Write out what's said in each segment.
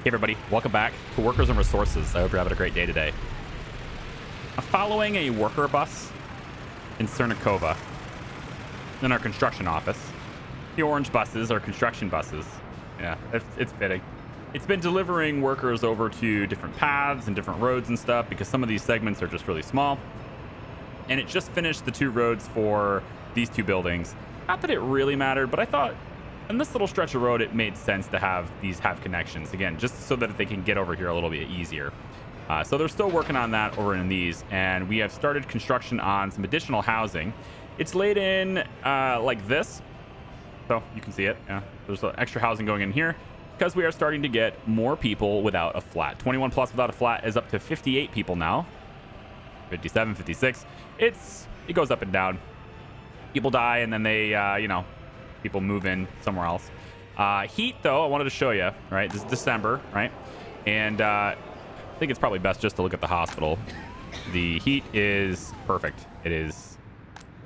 Hey everybody, welcome back to Workers and Resources. I hope you're having a great day today. I'm following a worker bus in Cernakova in our construction office. The orange buses are construction buses. Yeah, it's fitting. It's been delivering workers over to different paths and different roads and stuff because some of these segments are just really small. And it just finished the 2 roads for these 2 buildings. Not that it really mattered, but I thought in this little stretch of road, it made sense to have these connections again, just so that they can get over here a little bit easier. So they're still working on that over in these, and we have started construction on some additional housing. It's laid in like this, so you can see it. Yeah, there's extra housing going in here because we are starting to get more people without a flat. 21 plus without a flat is up to 58 people now. 57, 56. It goes up and down. People die, and then they, people move in somewhere else. Heat, though, I wanted to show you, right? This is December, right? And I think it's probably best just to look at the hospital. The heat is perfect. It's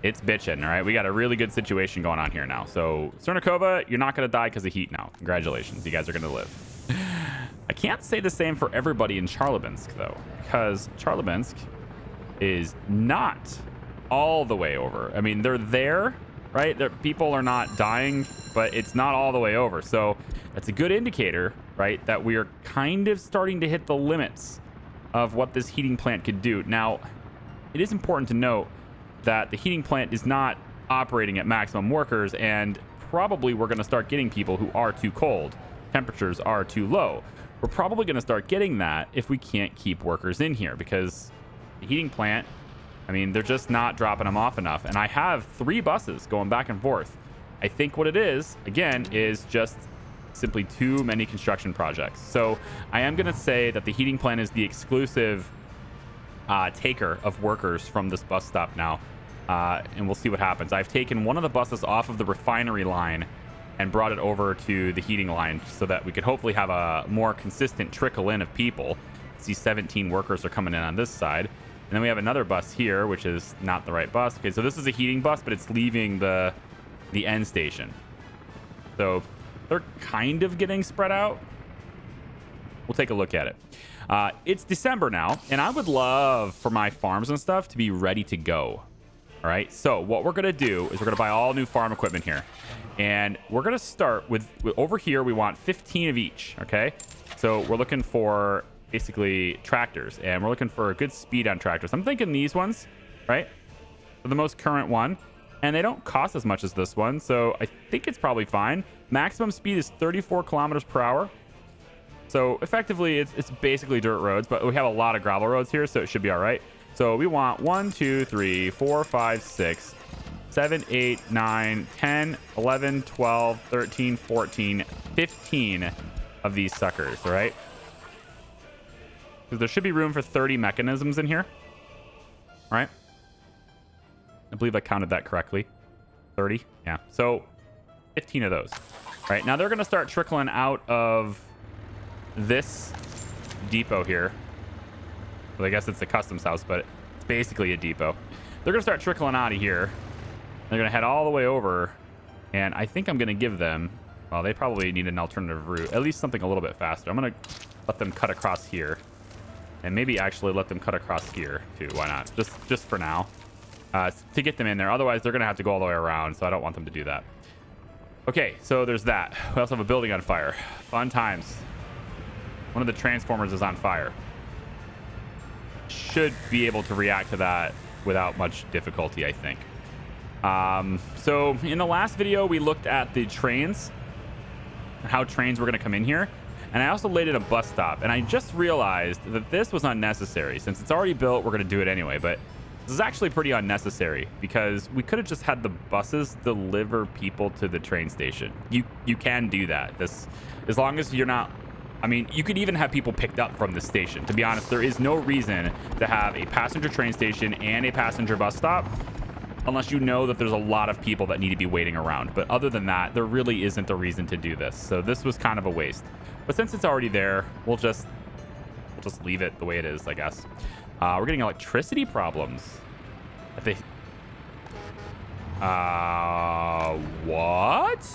bitching, all right? We got a really good situation going on here now. So, Cernakova, you're not going to die because of heat now. Congratulations. You guys are going to live. I can't say the same for everybody in Charlebinsk, though, because Charlebinsk is not all the way over. I mean, they're there, right? People are not dying, but it's not all the way over. So that's a good indicator, right, that we are kind of starting to hit the limits of what this heating plant could do. Now, it is important to note that the heating plant is not operating at maximum workers, and probably we're going to start getting people who are too cold. Temperatures are too low. We're probably going to start getting that if we can't keep workers in here, because the heating plant, I mean, they're just not dropping them off enough. And I have 3 buses going back and forth. I think what it is, again, is just simply too many construction projects. So I am going to say that the heating plant is the exclusive taker of workers from this bus stop now. And we'll see what happens. I've taken one of the buses off of the refinery line and brought it over to the heating line so that we could hopefully have a more consistent trickle in of people. See, 17 workers are coming in on this side. And then we have another bus here, which is not the right bus. Okay, so this is a heating bus, but it's leaving the end station. So they're kind of getting spread out. We'll take a look at it. It's December now, and I would love for my farms and stuff to be ready to go. All right, so what we're going to do is we're going to buy all new farm equipment here. And we're going to start with over here, we want 15 of each, okay? So we're looking for basically tractors, and we're looking for a good speed on tractors. I'm thinking these ones, right? For the most current one, and they don't cost as much as this one, so I think it's probably fine. Maximum speed is 34 kilometers per hour. So effectively, it's basically dirt roads, but we have a lot of gravel roads here, so it should be all right. So we want 1, 2, 3, 4, 5, 6, 7, 8, 9, 10, 11, 12, 13, 14, 15 of these suckers, all right? Because there should be room for 30 mechanisms in here. All right. I believe I counted that correctly. 30. Yeah. So 15 of those. All right. Now they're going to start trickling out of this depot here. Well, I guess it's a customs house, but it's basically a depot. They're going to start trickling out of here. They're going to head all the way over. And I think I'm going to give them, well, they probably need an alternative route, at least something a little bit faster. I'm going to let them cut across here. And maybe actually let them cut across here too. Why not? Just for now, to get them in there. Otherwise, they're gonna have to go all the way around. So I don't want them to do that. Okay, so there's that. We also have a building on fire. Fun times. One of the transformers is on fire. Should be able to react to that without much difficulty, I think. So in the last video, we looked at the trains and how trains were gonna come in here. And I also laid in a bus stop, and I just realized that this was unnecessary. Since it's already built, we're going to do it anyway, but this is actually pretty unnecessary because we could have just had the buses deliver people to the train station. You can do that. This, as long as you're not, I mean, you could even have people picked up from the station. To be honest, there is no reason to have a passenger train station and a passenger bus stop unless you know that there's a lot of people that need to be waiting around. But other than that, there really isn't a reason to do this. So this was kind of a waste. But since it's already there, we'll just leave it the way it is, I guess. We're getting electricity problems. What?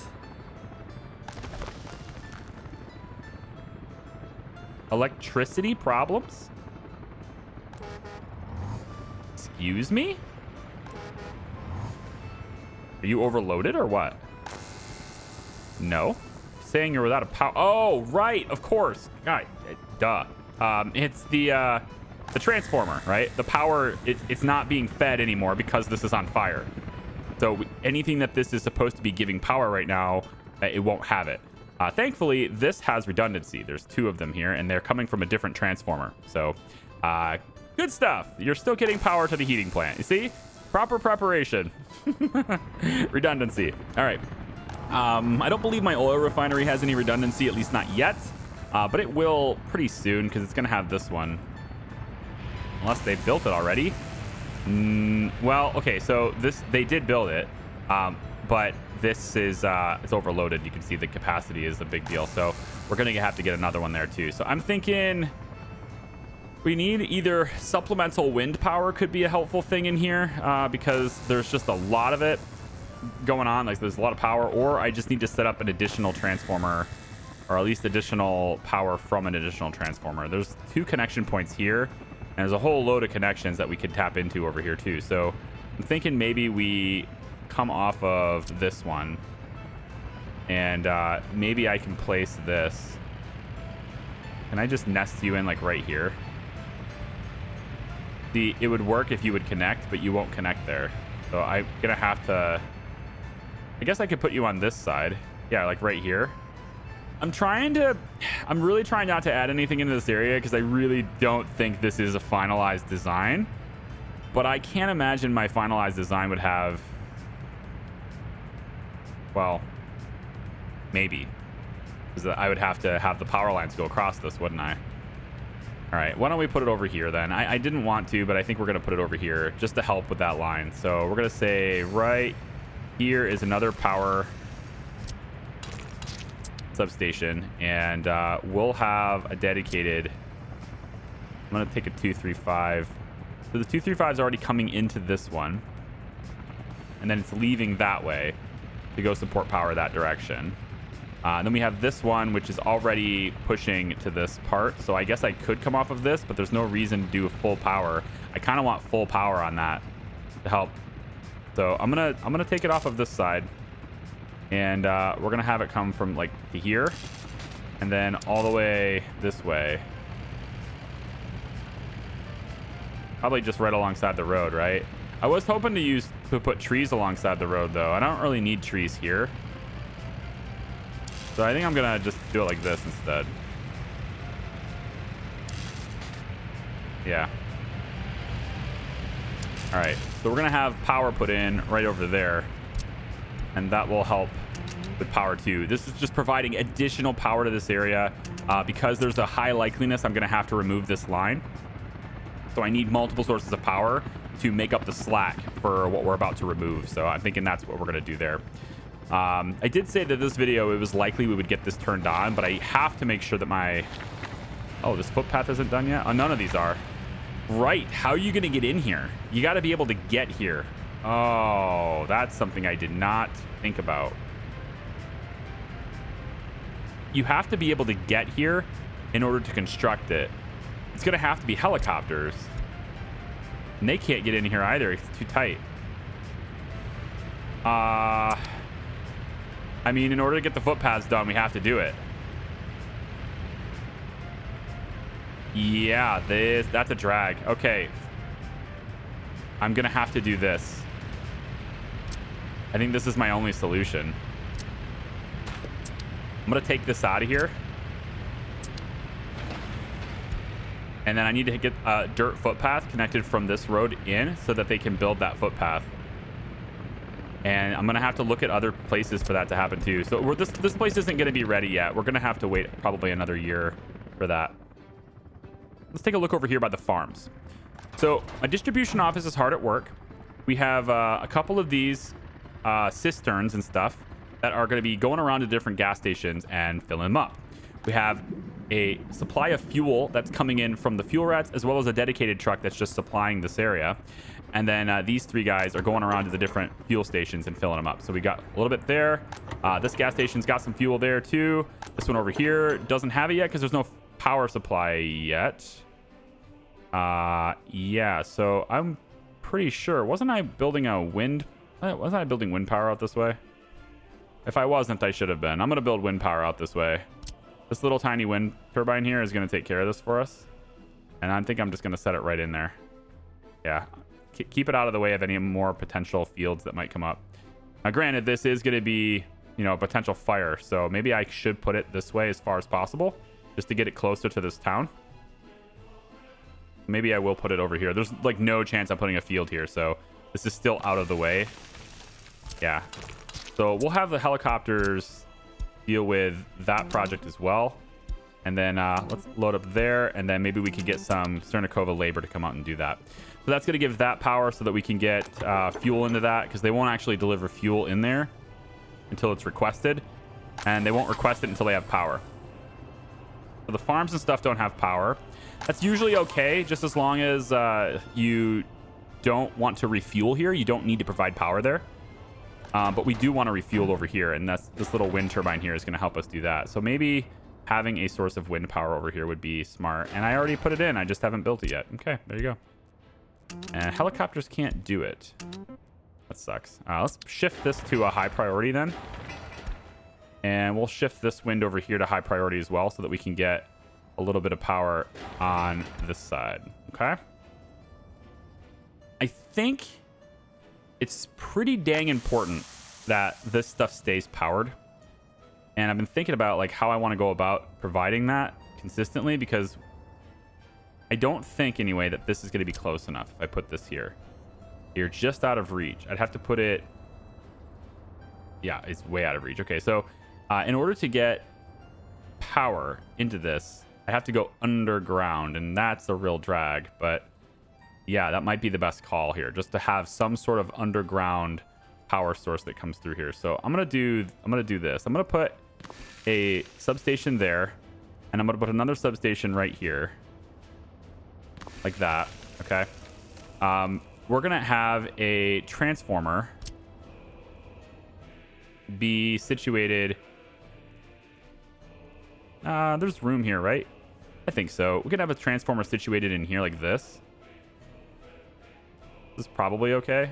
Electricity problems? Excuse me? Are you overloaded or what? No. Saying you're without a power. Oh, right. Of course. God, duh. It's the transformer, right? The power, it's not being fed anymore because this is on fire. So anything that this is supposed to be giving power right now, it won't have it. Thankfully, this has redundancy. There's 2 of them here, and they're coming from a different transformer. So good stuff. You're still getting power to the heating plant. You see? Proper preparation. Redundancy. All right. I don't believe my oil refinery has any redundancy, at least not yet. But it will pretty soon because it's going to have this one. Unless they built it already. Well, okay, so they did build it. But this is it's overloaded. You can see the capacity is a big deal. So we're going to have to get another one there too. So I'm thinking we need either supplemental wind power could be a helpful thing in here because there's just a lot of it going on. Like there's a lot of power, or I just need to set up an additional transformer, or at least additional power from an additional transformer. There's 2 connection points here, and there's a whole load of connections that we could tap into over here too. So I'm thinking maybe we come off of this one, and maybe I can place this. Can I just nest you in like right here? See, it would work if you would connect, but you won't connect there. So I'm gonna have to, I guess I could put you on this side. Yeah, like right here. I'm really trying not to add anything into this area because I really don't think this is a finalized design. But I can't imagine my finalized design would have, well, maybe. Because I would have to have the power lines go across this, wouldn't I? All right, why don't we put it over here then? I didn't want to, but I think we're going to put it over here just to help with that line. So we're going to say right here is another power substation, and we'll have a dedicated, I'm going to take a 235. So the 235 is already coming into this one, and then it's leaving that way to go support power that direction. Then we have this one, which is already pushing to this part. So I guess I could come off of this, but there's no reason to do full power. I kind of want full power on that to help. So I'm gonna take it off of this side, and we're gonna have it come from like to here, and then all the way this way. Probably just right alongside the road, right? I was hoping to put trees alongside the road though. I don't really need trees here. So I think I'm gonna just do it like this instead. Yeah. All right, so we're gonna have power put in right over there, and that will help with power too. This is just providing additional power to this area because there's a high likeliness I'm gonna have to remove this line. So I need multiple sources of power to make up the slack for what we're about to remove. So I'm thinking that's what we're gonna do there. I did say that this video, it was likely we would get this turned on, but I have to make sure that my... Oh, this footpath isn't done yet? Oh, none of these are. Right. How are you going to get in here? You got to be able to get here. Oh, that's something I did not think about. You have to be able to get here in order to construct it. It's going to have to be helicopters. And they can't get in here either. It's too tight. I mean, in order to get the footpaths done, we have to do it. Yeah, that's a drag. Okay. I'm going to have to do this. I think this is my only solution. I'm going to take this out of here. And then I need to get a dirt footpath connected from this road in so that they can build that footpath. And I'm going to have to look at other places for that to happen too. So this place isn't going to be ready yet. We're going to have to wait probably another year for that. Let's take a look over here by the farms. So a distribution office is hard at work. We have a couple of these cisterns and stuff that are going to be going around to different gas stations and filling them up. We have a supply of fuel that's coming in from the fuel rats, as well as a dedicated truck that's just supplying this area. And then these 3 guys are going around to the different fuel stations and filling them up. So we got a little bit there. This gas station's got some fuel there too. This one over here doesn't have it yet because there's no power supply yet. Yeah, so I'm pretty sure. Wasn't I building a wind? Wasn't I building wind power out this way? If I wasn't, I should have been. I'm going to build wind power out this way. This little tiny wind turbine here is going to take care of this for us. And I think I'm just going to set it right in there. Yeah. Keep it out of the way of any more potential fields that might come up. Now, granted, this is going to be, you know, a potential fire. So maybe I should put it this way as far as possible, just to get it closer to this town. Maybe I will put it over here. There's like no chance I'm putting a field here. So this is still out of the way. Yeah. So we'll have the helicopters deal with that project as well. And then let's load up there. And then maybe we could get some Cernikova labor to come out and do that. So that's going to give that power so that we can get fuel into that, because they won't actually deliver fuel in there until it's requested. And they won't request it until they have power. So the farms and stuff don't have power. That's usually okay, just as long as you don't want to refuel here. You don't need to provide power there. But we do want to refuel over here, and that's this little wind turbine here is going to help us do that. So maybe having a source of wind power over here would be smart. And I already put it in. I just haven't built it yet. Okay, there you go. And helicopters can't do it. That sucks. Let's shift this to a high priority then. And we'll shift this wind over here to high priority as well so that we can get a little bit of power on this side. Okay. I think it's pretty dang important that this stuff stays powered. And I've been thinking about like how I want to go about providing that consistently, because I don't think anyway that this is going to be close enough. If I put this here, you're just out of reach. I'd have to put it. Yeah, it's way out of reach. Okay, so in order to get power into this, I have to go underground, and that's the real drag. But yeah, that might be the best call here, just to have some sort of underground power source that comes through here. So I'm gonna do this. I'm gonna put a substation there, and I'm gonna put another substation right here, like that. Okay. We're gonna have a transformer be situated. There's room here, right? I think so. We could have a transformer situated in here like this. This is probably okay.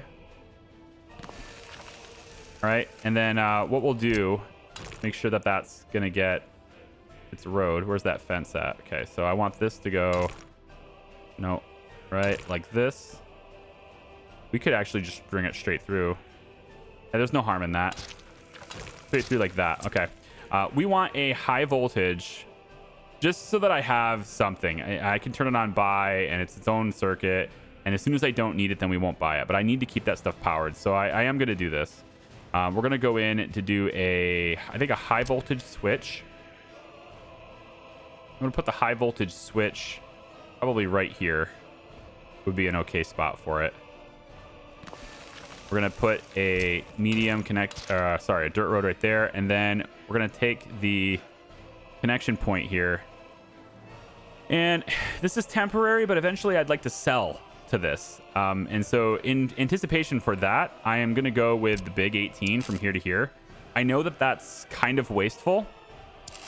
All right, and then what we'll do, make sure that that's gonna get its road. Where's that fence at? Okay, so I want this to go, no, right, like this. We could actually just bring it straight through. Yeah, there's no harm in that. Straight through like that. Okay. We want a high voltage, just so that I have something. I can turn it on by, and it's its own circuit. And as soon as I don't need it, then we won't buy it. But I need to keep that stuff powered. So I am going to do this. We're going to go in to do I think a high voltage switch. I'm going to put the high voltage switch probably right here. Would be an okay spot for it. We're going to put a medium a dirt road right there. And then we're going to take the connection point here. And this is temporary, but eventually I'd like to sell to this. And so in anticipation for that, I am going to go with the big 18 from here to here. I know that that's kind of wasteful.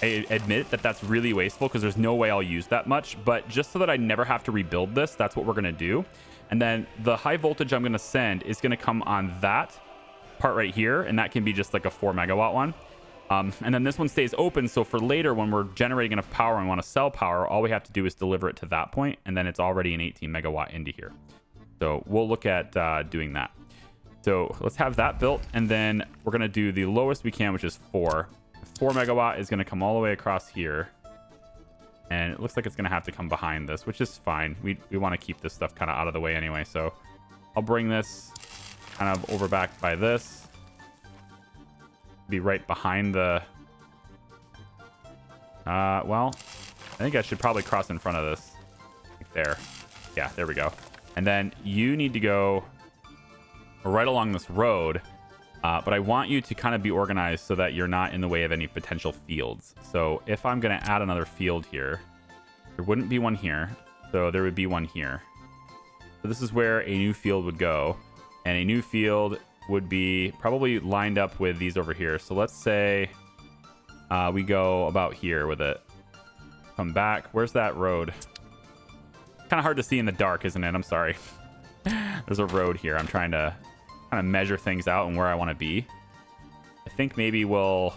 I admit that that's really wasteful because there's no way I'll use that much. But just so that I never have to rebuild this, that's what we're going to do. And then the high voltage I'm going to send is going to come on that part right here. And that can be just like a 4 megawatt one. And then this one stays open. So for later, when we're generating enough power and want to sell power, all we have to do is deliver it to that point. And then it's already an 18 megawatt into here. So we'll look at doing that. So let's have that built. And then we're going to do the lowest we can, which is 4. 4 megawatt is going to come all the way across here. And it looks like it's going to have to come behind this, which is fine. We want to keep this stuff kind of out of the way anyway. So I'll bring this kind of over back by this. Be right behind the... well, I think I should probably cross in front of this. Like there. Yeah, there we go. And then you need to go right along this road. But I want you to kind of be organized so that you're not in the way of any potential fields. So if I'm going to add another field here, there wouldn't be one here. So there would be one here. So this is where a new field would go. And a new field would be probably lined up with these over here. So let's say we go about here with it. come back. Where's that road? Kind of hard to see in the dark, isn't it? I'm sorry. There's a road here. I'm trying to kind of measure things out and where I want to be. I think maybe I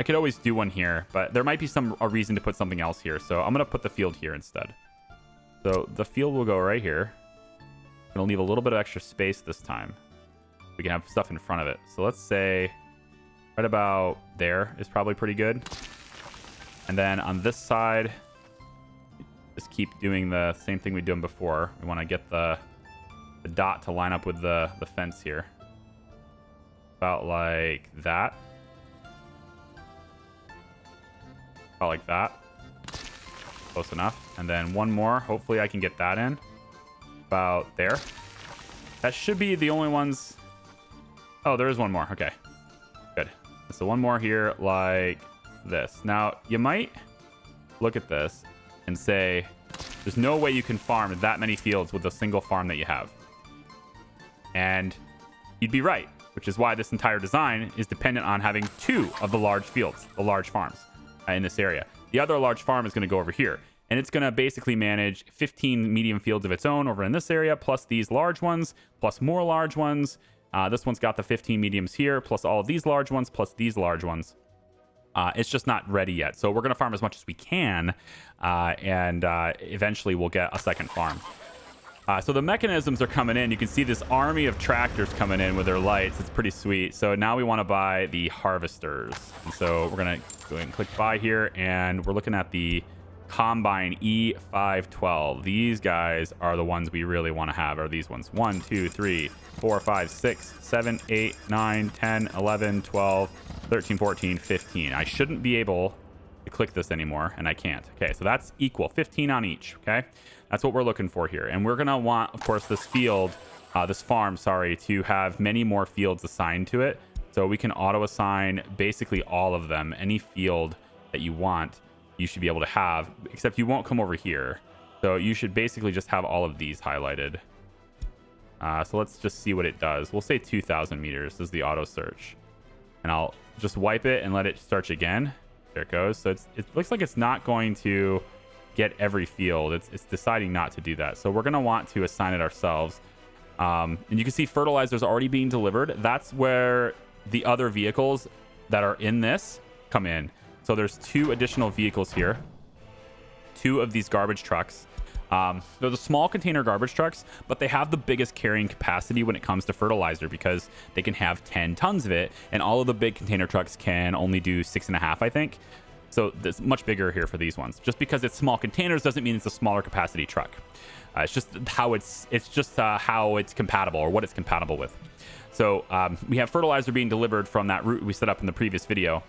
could always do one here, but there might be a reason to put something else here. So I'm going to put the field here instead. So the field will go right here. I'm going to leave a little bit of extra space this time. We can have stuff in front of it. So let's say right about there is probably pretty good. And then on this side, just keep doing the same thing we've done before. We want to get the dot to line up with the fence here. About like that. About like that. Close enough. And then one more. Hopefully I can get that in. About there. That should be the only ones. Oh, there is one more. Okay. Good. So one more here like this. Now, you might look at this and say, there's no way you can farm that many fields with a single farm that you have. And you'd be right, which is why this entire design is dependent on having 2 of the large fields, the large farms in this area. The other large farm is going to go over here, and it's going to basically manage 15 medium fields of its own over in this area, plus these large ones, plus more large ones. This one's got the 15 mediums here, plus all of these large ones, plus these large ones. It's just not ready yet. So we're going to farm as much as we can, and eventually we'll get a second farm. So the mechanisms are coming in. You can see this army of tractors coming in with their lights. It's pretty sweet. So now we want to buy the harvesters. And so we're going to go ahead and click buy here, and we're looking at the Combine E512. These guys are the ones we really want to have, are these ones. 1, 2, 3, 4, 5, 6, 7, 8, 9, 10, 11, 12, 13, 14, 15. I shouldn't be able to click this anymore, and I can't. Okay, so that's equal. 15 on each, okay? That's what we're looking for here. And we're going to want, of course, this farm, to have many more fields assigned to it. So we can auto-assign basically all of them. Any field that you want, you should be able to have, except you won't come over here. So you should basically just have all of these highlighted. So let's just see what it does. We'll say 2,000 meters is the auto search. And I'll just wipe it and let it search again. There it goes. So it looks like it's not going to get every field. It's deciding not to do that. So we're going to want to assign it ourselves. And you can see fertilizers already being delivered. That's where the other vehicles that are in this come in. So there's 2 additional vehicles here. 2 of these garbage trucks. They're the small container garbage trucks, but they have the biggest carrying capacity when it comes to fertilizer because they can have 10 tons of it, and all of the big container trucks can only do 6.5, I think. So it's much bigger here for these ones. Just because it's small containers doesn't mean it's a smaller capacity truck. It's just how it's compatible, or what it's compatible with. So we have fertilizer being delivered from that route we set up in the previous video.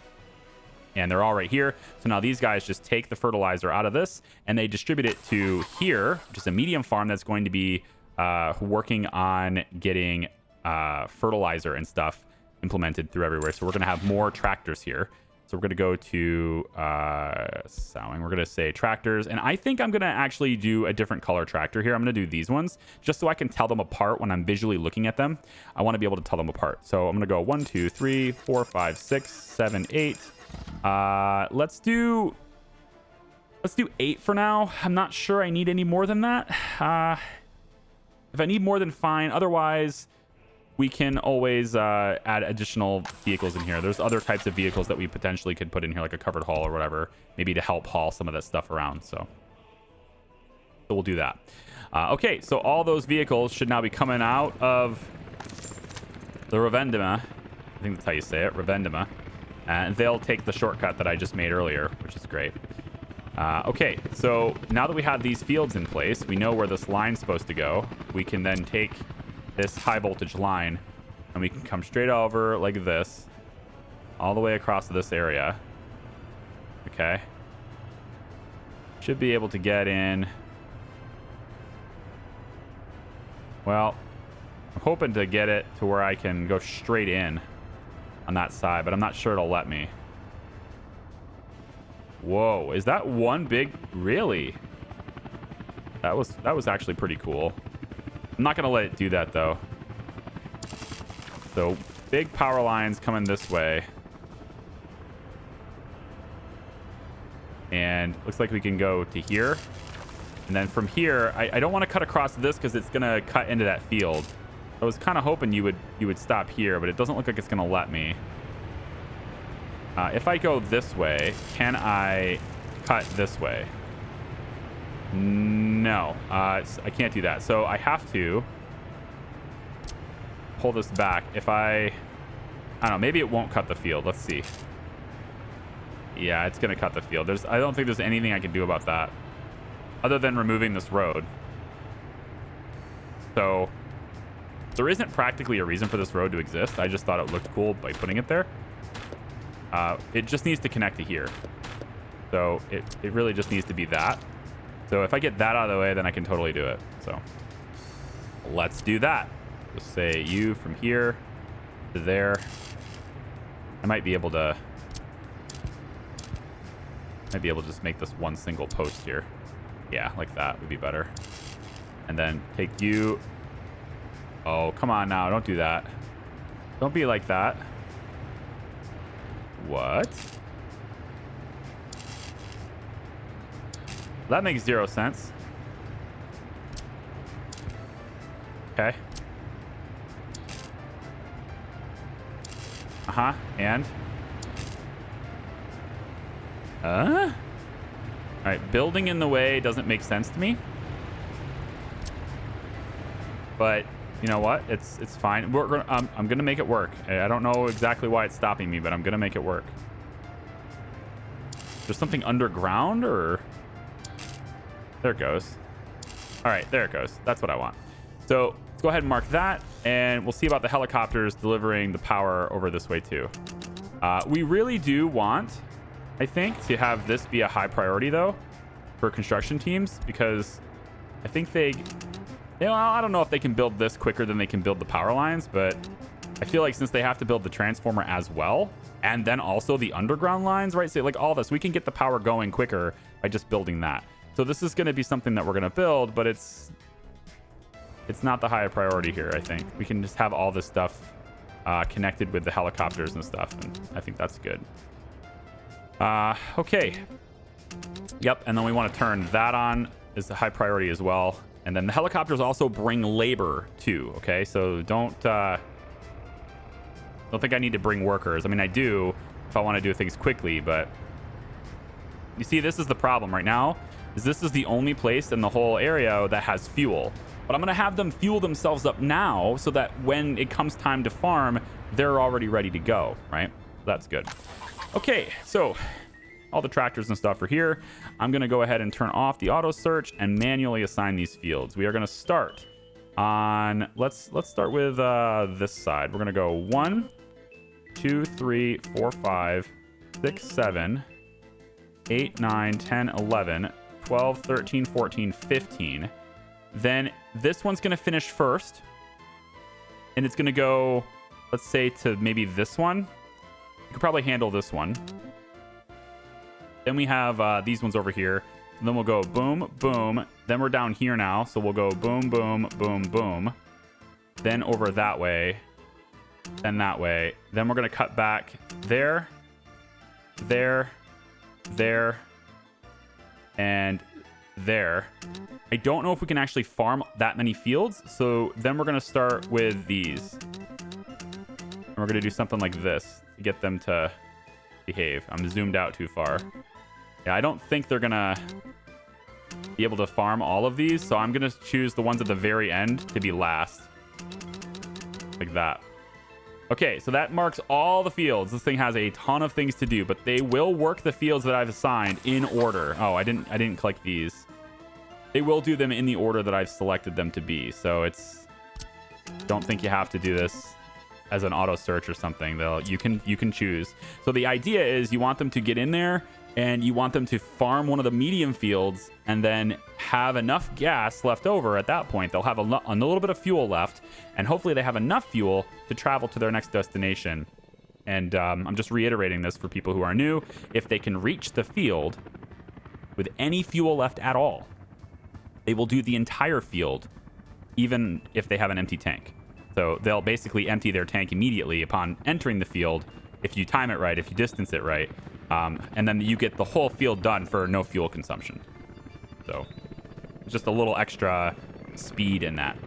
And they're all right here. So now these guys just take the fertilizer out of this and they distribute it to here, which is a medium farm that's going to be working on getting fertilizer and stuff implemented through everywhere. So we're going to have more tractors here. So we're going to go to sowing. We're going to say tractors. And I think I'm going to actually do a different color tractor here. I'm going to do these ones just so I can tell them apart when I'm visually looking at them. I want to be able to tell them apart. So I'm going to go 1, 2, 3, 4, 5, 6, 7, 8. Let's do 8 for now. I'm not sure I need any more than that. If I need more, then fine. Otherwise, we can always add additional vehicles in here. There's other types of vehicles that we potentially could put in here, like a covered haul or whatever, maybe to help haul some of that stuff around. So we'll do that. Okay, so all those vehicles should now be coming out of the Revendima. I think that's how you say it, Revendima. And they'll take the shortcut that I just made earlier, which is great. Okay, so now that we have these fields in place, we know where this line's supposed to go. We can then take this high voltage line and we can come straight over like this, all the way across to this area. Okay. Should be able to get in. Well, I'm hoping to get it to where I can go straight in on that side, but I'm not sure it'll let me. Whoa, is that one big? Really? That was actually pretty cool. I'm not gonna let it do that though. So big power lines coming this way. And looks like we can go to here. And then from here, I don't want to cut across this because it's going to cut into that field. I was kind of hoping you would stop here, but it doesn't look like it's going to let me. If I go this way, can I cut this way? No, I can't do that. So I have to pull this back. If I don't know, maybe it won't cut the field. Let's see. Yeah, it's going to cut the field. I don't think there's anything I can do about that other than removing this road. So there isn't practically a reason for this road to exist. I just thought it looked cool by putting it there. It just needs to connect to here. So it really just needs to be that. So if I get that out of the way, then I can totally do it. So let's do that. Just say you from here to there. I might be able to just make this one single post here. Yeah, like that would be better. And then take you. Oh, come on now. Don't do that. Don't be like that. What? That makes 0 sense. Okay. And? All right, building in the way doesn't make sense to me. But you know what? It's fine. I'm gonna make it work. I don't know exactly why it's stopping me, but I'm gonna make it work. There's something underground, or there it goes. All right, there it goes. That's what I want. So let's go ahead and mark that, and we'll see about the helicopters delivering the power over this way too. We really do want, I think, to have this be a high priority though for construction teams, because I think I don't know if they can build this quicker than they can build the power lines, but I feel like since they have to build the transformer as well, and then also the underground lines, right? So like all this, we can get the power going quicker by just building that. So this is going to be something that we're going to build, but it's not the high priority here, I think. We can just have all this stuff connected with the helicopters and stuff, and I think that's good. Okay. Yep, and then we want to turn that on as a high priority as well. And then the helicopters also bring labor too, okay? So don't think I need to bring workers. I mean, I do if I want to do things quickly, but you see, this is the problem right now, is this is the only place in the whole area that has fuel. But I'm going to have them fuel themselves up now so that when it comes time to farm, they're already ready to go, right? That's good. Okay, so all the tractors and stuff are here. I'm going to go ahead and turn off the auto search and manually assign these fields. We are going to start on, let's start with this side. We're going to go 1, 2, 3, 4, 5, 6, 7, 8, 9, 10, 11, 12, 13, 14, 15. Then this one's going to finish first. And it's going to go, let's say, to maybe this one. You could probably handle this one. Then we have these ones over here. And then we'll go boom, boom. Then we're down here now. So we'll go boom, boom, boom, boom. Then over that way. Then that way. Then we're going to cut back there, there, there, and there. I don't know if we can actually farm that many fields. So then we're going to start with these. And we're going to do something like this to get them to behave. I'm zoomed out too far. Yeah, I don't think they're going to be able to farm all of these. So I'm going to choose the ones at the very end to be last. Like that. Okay, so that marks all the fields. This thing has a ton of things to do, but they will work the fields that I've assigned in order. Oh, I didn't click these. They will do them in the order that I've selected them to be. So don't think you have to do this as an auto search or something. You can choose. So the idea is you want them to get in there and you want them to farm one of the medium fields and then have enough gas left over at that point. They'll have a little bit of fuel left, and hopefully they have enough fuel to travel to their next destination. And I'm just reiterating this for people who are new. If they can reach the field with any fuel left at all, they will do the entire field, even if they have an empty tank. So they'll basically empty their tank immediately upon entering the field, if you time it right, if you distance it right. And then you get the whole field done for no fuel consumption. So just a little extra speed in that.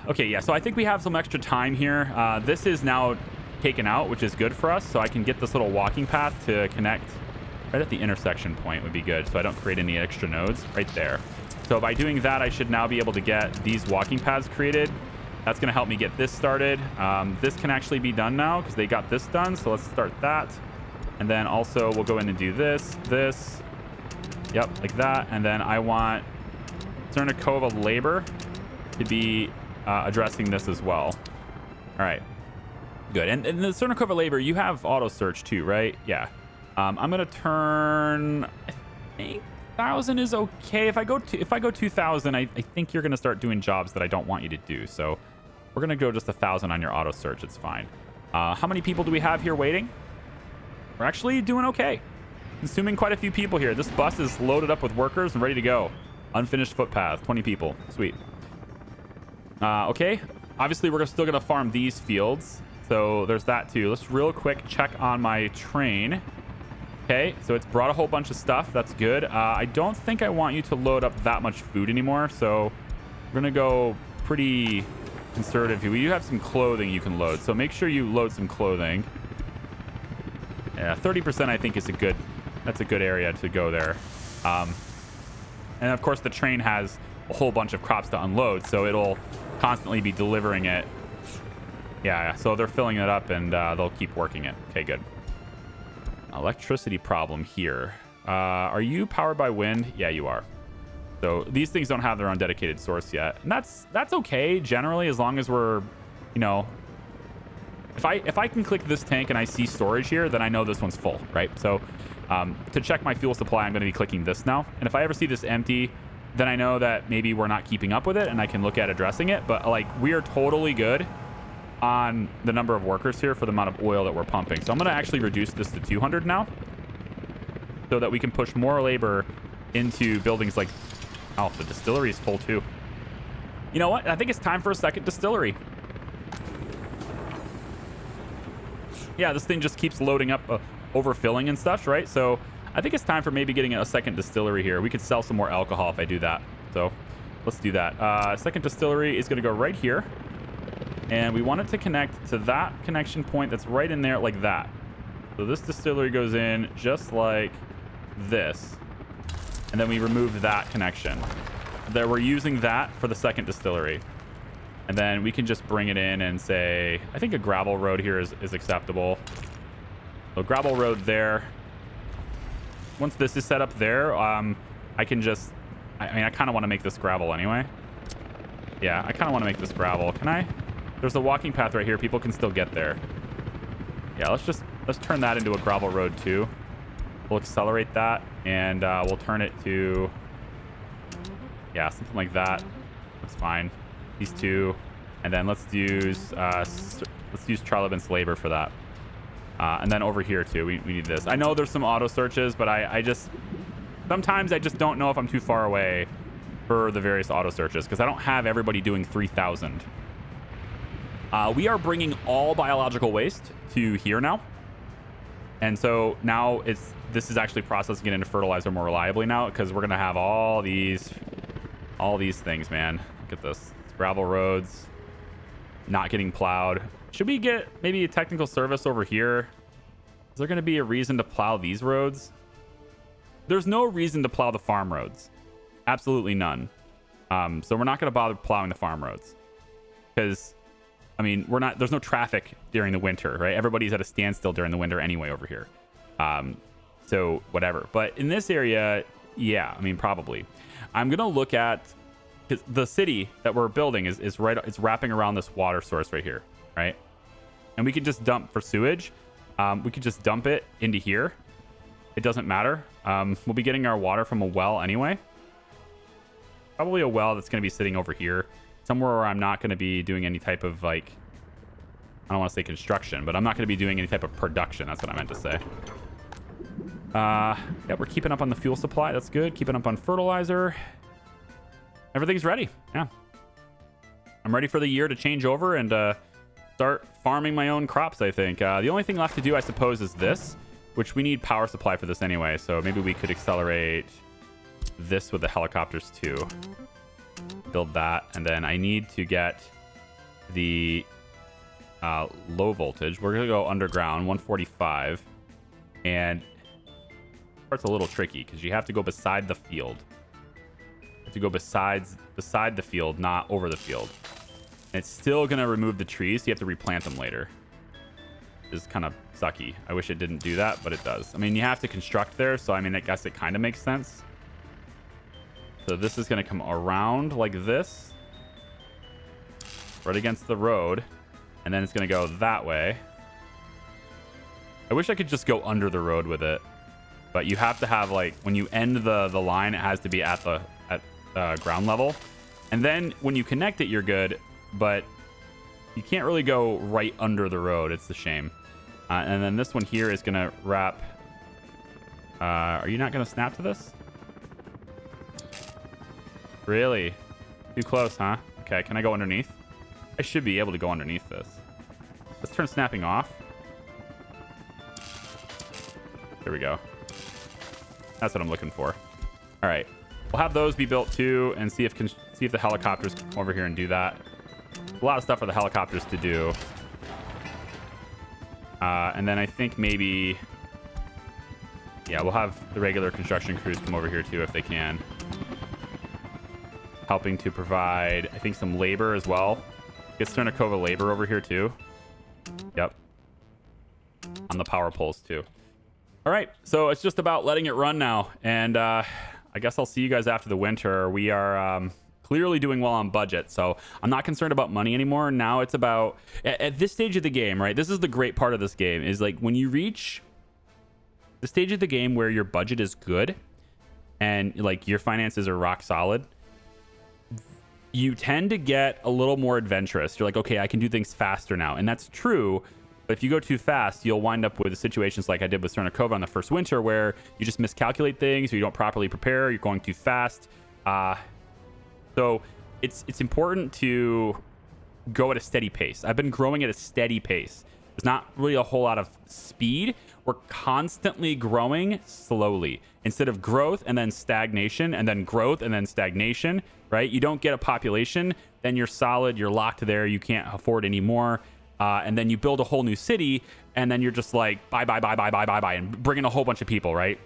Okay, yeah, so I think we have some extra time here. This is now taken out, which is good for us. So I can get this little walking path to connect right at the intersection point would be good. So I don't create any extra nodes right there. So by doing that, I should now be able to get these walking paths created. That's going to help me get this started. This can actually be done now because they got this done. So let's start that. And then also we'll go in and do this. Yep, like that. And then I want Cernakova labor to be addressing this as well. All right, good. And the Cernakova labor, you have auto search too, right? Yeah. I'm going to turn, I think 1,000 is okay. If I go 2,000, I think you're going to start doing jobs that I don't want you to do. So we're going to go just 1,000 on your auto search. It's fine. How many people do we have here waiting? We're actually doing okay. Consuming quite a few people here. This bus is loaded up with workers and ready to go. Unfinished footpath, 20 people. Sweet. Okay. Obviously, we're still going to farm these fields. So there's that too. Let's real quick check on my train. Okay, so it's brought a whole bunch of stuff. That's good. I don't think I want you to load up that much food anymore. So we're going to go pretty conservative here. We do have some clothing you can load. So make sure you load some clothing. Yeah, 30% I think is that's a good area to go there. And of course the train has a whole bunch of crops to unload, so it'll constantly be delivering it. Yeah, so they're filling it up and they'll keep working it. Okay, good. Electricity problem here. Are you powered by wind? Yeah, you are. So these things don't have their own dedicated source yet. And that's okay generally, as long as we're, you know, if I can click this tank and I see storage here, then I know this one's full, right? So to check my fuel supply, I'm going to be clicking this now. And if I ever see this empty, then I know that maybe we're not keeping up with it and I can look at addressing it. But like, we are totally good on the number of workers here for the amount of oil that we're pumping. So I'm going to actually reduce this to 200 now so that we can push more labor into buildings like, oh, the distillery is full too. You know what? I think it's time for a second distillery. Yeah, this thing just keeps loading up, overfilling and stuff, right? So I think it's time for maybe getting a second distillery here. We could sell some more alcohol if I do that. So let's do that. Second distillery is going to go right here. And we want it to connect to that connection point that's right in there like that. So this distillery goes in just like this. And then we remove that connection. There, we're using that for the second distillery. And then we can just bring it in and say, I think a gravel road here is acceptable. So gravel road there. Once this is set up there, I can just, I mean, I kind of want to make this gravel anyway. Yeah, I kind of want to make this gravel. Can I? There's a walking path right here. People can still get there. Yeah, let's turn that into a gravel road too. We'll accelerate that and we'll turn it to, yeah, something like that. That's fine. These two, and then let's use Charlevant's labor for that. And then over here too, we need this. I know there's some auto searches, but sometimes I just don't know if I'm too far away for the various auto searches because I don't have everybody doing 3,000. We are bringing all biological waste to here now. And so now this is actually processing it into fertilizer more reliably now because we're going to have all these things, man. Look at this. It's gravel roads, not getting plowed. Should we get maybe a technical service over here? Is there going to be a reason to plow these roads? There's no reason to plow the farm roads. Absolutely none. So we're not going to bother plowing the farm roads because, I mean, there's no traffic during the winter, right? Everybody's at a standstill during the winter anyway over here. So whatever. But in this area, yeah, I mean, probably. I'm going to look at the city that we're building is right. It's wrapping around this water source right here, right? And we could just dump for sewage. We could just dump it into here. It doesn't matter. We'll be getting our water from a well anyway. Probably a well that's going to be sitting over here. Somewhere where I'm not going to be doing any type of, like, I don't want to say construction, but I'm not going to be doing any type of production. That's what I meant to say. Yeah, we're keeping up on the fuel supply. That's good. Keeping up on fertilizer. Everything's ready. Yeah. I'm ready for the year to change over and start farming my own crops, I think. The only thing left to do, I suppose, is this. which we need power supply for this anyway. So maybe we could accelerate this with the helicopters too. Build that. And then I need to get the low voltage. We're going to go underground, 145. And it's a little tricky because you have to go beside the field. You have to go beside the field, not over the field. And it's still going to remove the trees, so you have to replant them later. Is kind of sucky. I wish it didn't do that, but it does. I mean, you have to construct there, so I mean, I guess it kind of makes sense. So this is going to come around like this, right against the road, and then it's going to go that way. I wish I could just go under the road with it, but you have to have, like, when you end the line, it has to be at the ground level, and then when you connect it, you're good, but you can't really go right under the road. It's a shame. And then this one here is going to wrap. Are you not going to snap to this? Really? Too close, huh? Okay, can I go underneath? I should be able to go underneath this. Let's turn snapping off. There we go. That's what I'm looking for. All right. We'll have those be built too and see if the helicopters can come over here and do that. A lot of stuff for the helicopters to do. And then I think maybe... Yeah, we'll have the regular construction crews come over here too if they can. Helping to provide, I think, some labor as well. Get Cernakova labor over here too. Yep. On the power poles too. All right, so it's just about letting it run now. And I guess I'll see you guys after the winter. We are... clearly doing well on budget, so I'm not concerned about money anymore. Now it's about at this stage of the game, right? This is the great part of this game, is like when you reach the stage of the game where your budget is good and like your finances are rock solid, you tend to get a little more adventurous. You're like, okay, I can do things faster now, and that's true. But if you go too fast, you'll wind up with situations like I did with Cernakova on the first winter, where you just miscalculate things, or you don't properly prepare. You're going too fast. So it's important to go at a steady pace. I've been growing at a steady pace. There's not really a whole lot of speed. We're constantly growing slowly instead of growth and then stagnation and then growth and then stagnation, right? You don't get a population, then you're solid, you're locked there, you can't afford any more. And then you build a whole new city and then you're just like, bye, and bring in a whole bunch of people, right?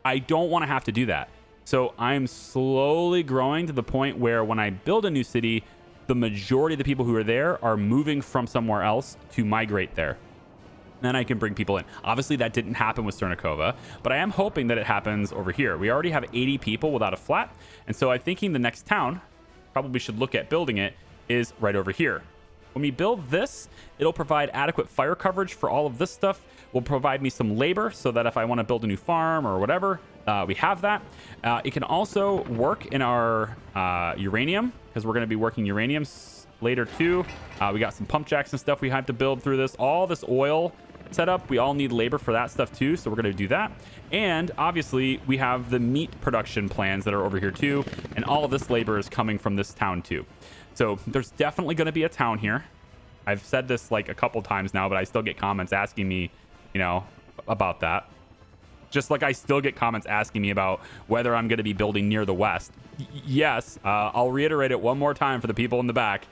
I don't want to have to do that. So I'm slowly growing to the point where when I build a new city, the majority of the people who are there are moving from somewhere else to migrate there. Then I can bring people in. Obviously, that didn't happen with Cernakova, but I am hoping that it happens over here. We already have 80 people without a flat, and so I'm thinking the next town, probably should look at building it, is right over here. When we build this, it'll provide adequate fire coverage for all of this stuff. Will provide me some labor so that if I want to build a new farm or whatever, we have that. It can also work in our uranium, because we're going to be working uranium later too. We got some pump jacks and stuff we have to build through this. All this oil setup, we all need labor for that stuff too, so we're going to do that. And obviously, we have the meat production plans that are over here too, and all of this labor is coming from this town too. So there's definitely going to be a town here. I've said this like a couple times now, but I still get comments asking me, you know, about that. Just like I still get comments asking me about whether I'm going to be building near the west. Yes, I'll reiterate it one more time for the people in the back.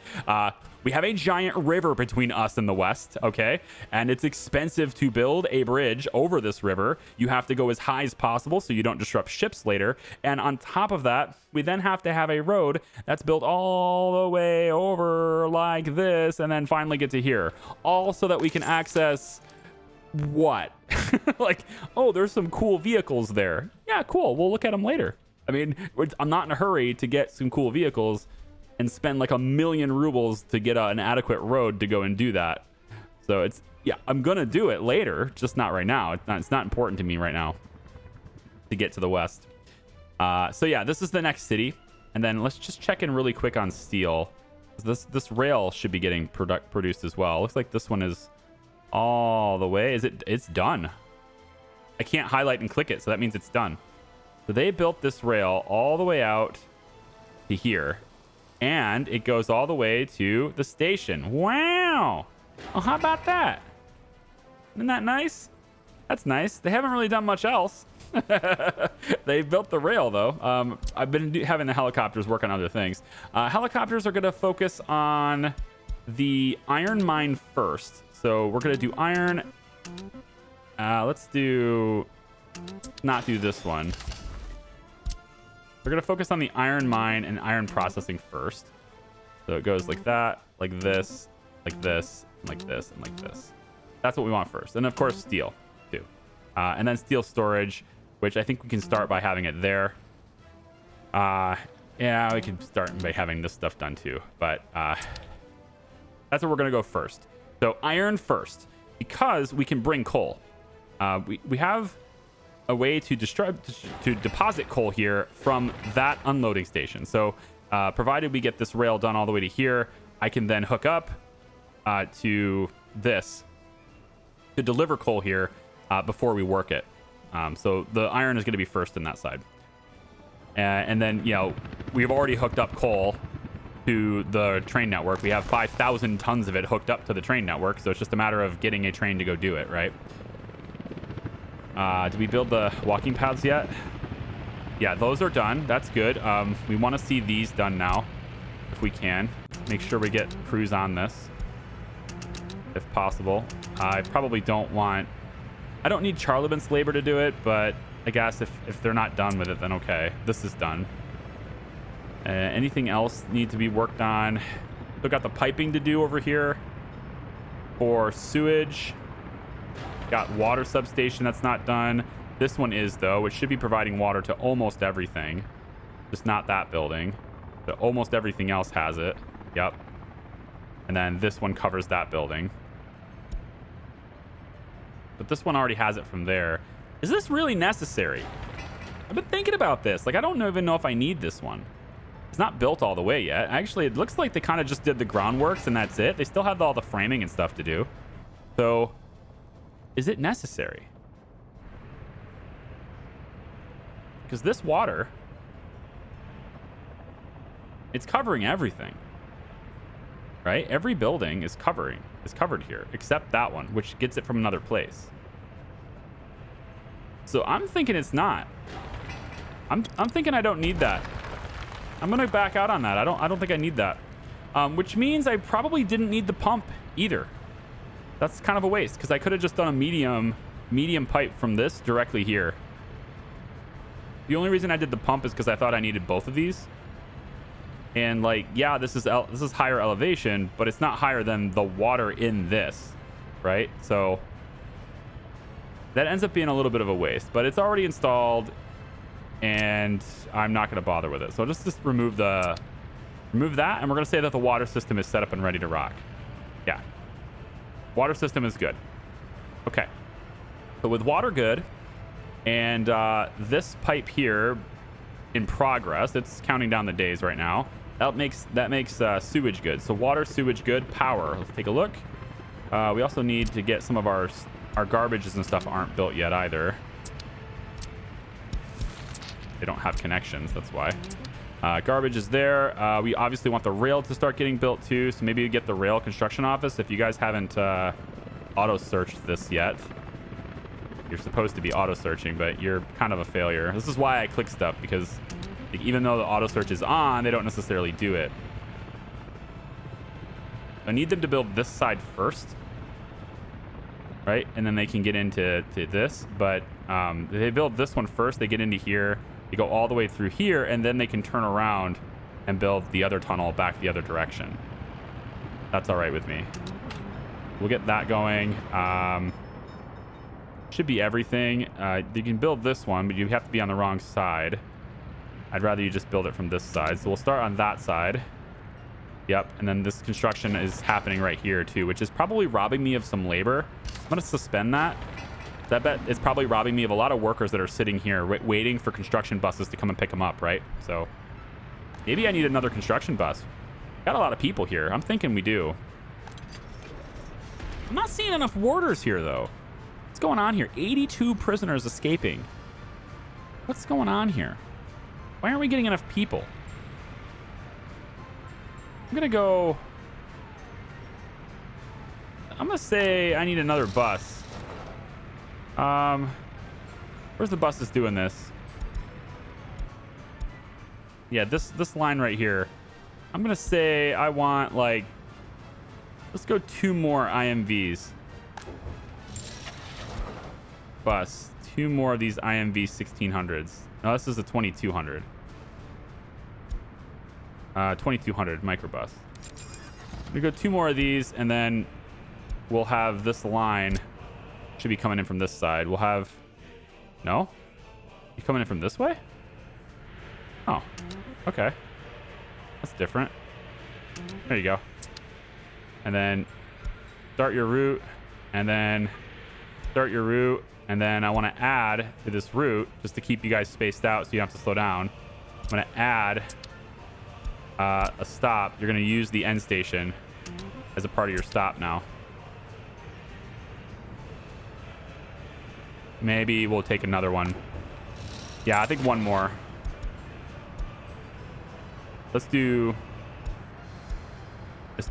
We have a giant river between us and the west, okay? And it's expensive to build a bridge over this river. You have to go as high as possible so you don't disrupt ships later. And on top of that, we then have to have a road that's built all the way over like this and then finally get to here. All so that we can access... what? Like, oh, there's some cool vehicles there. Yeah, cool. We'll look at them later. I mean, I'm not in a hurry to get some cool vehicles and spend like 1,000,000 rubles to get an adequate road to go and do that. So it's, yeah, I'm going to do it later, just not right now. It's not important to me right now to get to the west. So yeah, this is the next city. And then let's just check in really quick on steel. This rail should be getting produced as well. Looks like this one is all the way. It's done. I can't highlight and click it, so that means it's done. So they built this rail all the way out to here, and it goes all the way to the station. Wow. Oh, how about that? Isn't that nice? That's nice. They haven't really done much else. They've built the rail, though. I've been having the helicopters work on other things. Helicopters are going to focus on the iron mine first. So we're going to do iron. Let's not do this one. We're going to focus on the iron mine and iron processing first. So it goes like that, like this, like this, like this, and like this. That's what we want first. And of course, steel too. And then steel storage, which I think we can start by having it there. Yeah, we can start by having this stuff done too. But that's where we're going to go first. So iron first, because we can bring coal. We have a way to deposit coal here from that unloading station. So provided we get this rail done all the way to here, I can then hook up to this to deliver coal here before we work it. So the iron is going to be first in that side. And then, you know, we've already hooked up coal to the train network. We have 5,000 tons of it hooked up to the train network. So it's just a matter of getting a train to go do it, right? Did we build the walking paths yet? Yeah, those are done. That's good. We want to see these done now, if we can. Make sure we get crews on this, if possible. I probably don't want... I don't need Charlement's labor to do it, but I guess if they're not done with it, then okay. This is done. Anything else need to be worked on? Still got the piping to do over here for sewage. Got water substation that's not done. This one is, though, which should be providing water to almost everything. Just not that building. But almost everything else has it. Yep. And then this one covers that building. But this one already has it from there. Is this really necessary? I've been thinking about this. Like, I don't even know if I need this one. It's not built all the way yet. Actually, it looks like they kind of just did the groundworks and that's it. They still have all the framing and stuff to do. So, is it necessary? Because this water, it's covering everything, right? Every building is covered here, except that one, which gets it from another place. So I'm thinking it's not. I'm thinking I don't need that. I'm gonna back out on that. I don't think I need that. Which means I probably didn't need the pump either. That's kind of a waste because I could have just done a medium pipe from this directly here. The only reason I did the pump is because I thought I needed both of these. And like, yeah, this is higher elevation, but it's not higher than the water in this, right? So that ends up being a little bit of a waste, but it's already installed and I'm not going to bother with it. So just remove that. And we're going to say that the water system is set up and ready to rock. Yeah. Water system is good. Okay. So with water good and this pipe here in progress, it's counting down the days right now. That makes sewage good. So water, sewage good, power. Let's take a look. We also need to get some of our garbages and stuff aren't built yet either. They don't have connections, that's why. Garbage is there. We obviously want the rail to start getting built too, so maybe we get the rail construction office. If you guys haven't auto-searched this yet, you're supposed to be auto-searching, but you're kind of a failure. This is why I click stuff, because even though the auto-search is on, they don't necessarily do it. I need them to build this side first, right? And then they can get into this, but if they build this one first, they get into here, they go all the way through here, and then they can turn around and build the other tunnel back the other direction. That's all right with me. We'll get that going. Should be everything. You can build this one, but you have to be on the wrong side. I'd rather you just build it from this side. So we'll start on that side. Yep, and then this construction is happening right here too, which is probably robbing me of some labor. I'm gonna suspend that. I bet it's probably robbing me of a lot of workers that are sitting here waiting for construction buses to come and pick them up, right? So maybe I need another construction bus. Got a lot of people here. I'm thinking we do. I'm not seeing enough warders here though. What's going on here? 82 prisoners escaping. What's going on here? Why aren't we getting enough people? I'm gonna say I need another bus. Where's the buses doing this? Yeah, this line right here. I'm gonna say I want like, let's go 2 more IMVs. Bus. 2 more of these IMV 1600s. No, this is a 2200. 2200 microbus. We go 2 more of these, and then we'll have this line should be coming in from this side. We'll have, no, you coming in from this way? Oh, okay, that's different. There you go. And then start your route, and then start your route, and then I want to add to this route just to keep you guys spaced out so you don't have to slow down. I'm going to add a stop. You're going to use the end station as a part of your stop now. Maybe we'll take another one. Yeah, I think 1 more. Let's do